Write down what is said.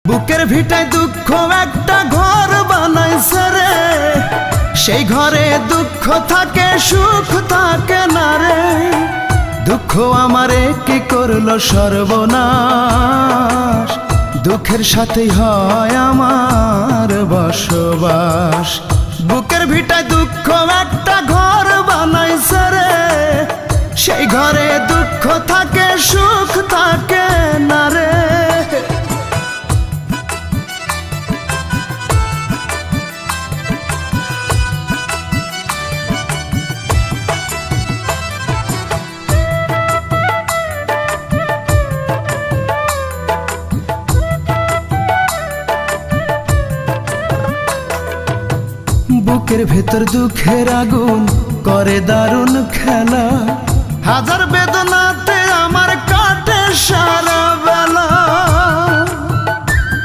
বুকের ভিটায় দুঃখ একটা ঘর বানাইছে রে, সেই ঘরে দুঃখ থাকে সুখ থাকে না রে। দুঃখ আমারে কি করলো সর্বনাশ, দুঃখের সাথেই হয় আমার বসবাস। বুকের ভিটায় দুঃখ একটা ঘর বানাইছে রে, সেই ঘরে দুঃখ থাকে সুখ থাকে না রে। বুকের ভেতর দুঃখের আগুন করে দারুণ খেলা, হাজার বেদনাতে আমার কাটে সারা বেলা।